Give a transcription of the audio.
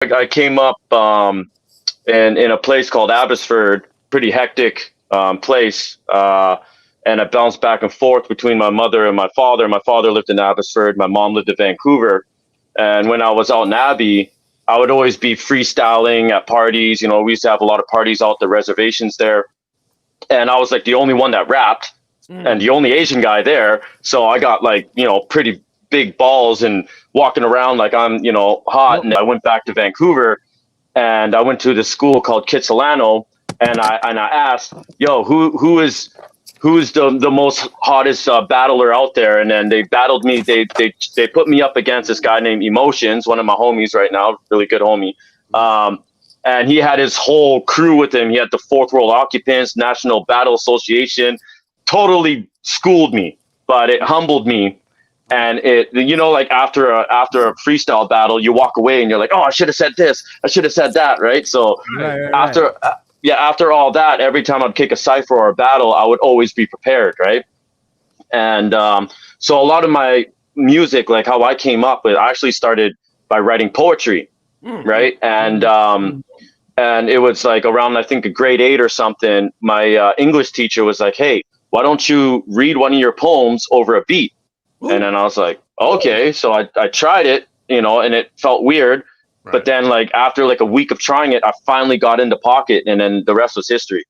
I came up in a place called Abbotsford, pretty hectic place, and I bounced back and forth between my mother and my father. My father lived in Abbotsford, my mom lived in Vancouver, and when I was out in Abbey, I would always be freestyling at parties. You know, we used to have a lot of parties out the reservations there, and I was like the only one that rapped and the only Asian guy there. So I got like, you know, pretty big balls and walking around like I'm, you know, hot. And I went back to Vancouver and I went to this school called Kitsilano, and I asked, yo, who's the most hottest battler out there? And then they battled me. They put me up against this guy named Emotionz, one of my homies right now, really good homie. And he had his whole crew with him. He had the Fourth World Occupants, National Battle Association. Totally schooled me, but it humbled me. And it, you know, like after a freestyle battle, you walk away and you're like, oh, I should have said this, I should have said that, right? So after all that, every time I'd kick a cipher or a battle, I would always be prepared, right? And so a lot of my music, like how I came up with, I actually started by writing poetry, right? And it was like around, I think, grade 8 or something. My English teacher was like, hey, why don't you read one of your poems over a beat? And then I was like, okay. So I tried it, you know, and it felt weird. Right. But then like after like a week of trying it, I finally got into pocket, and then the rest was history.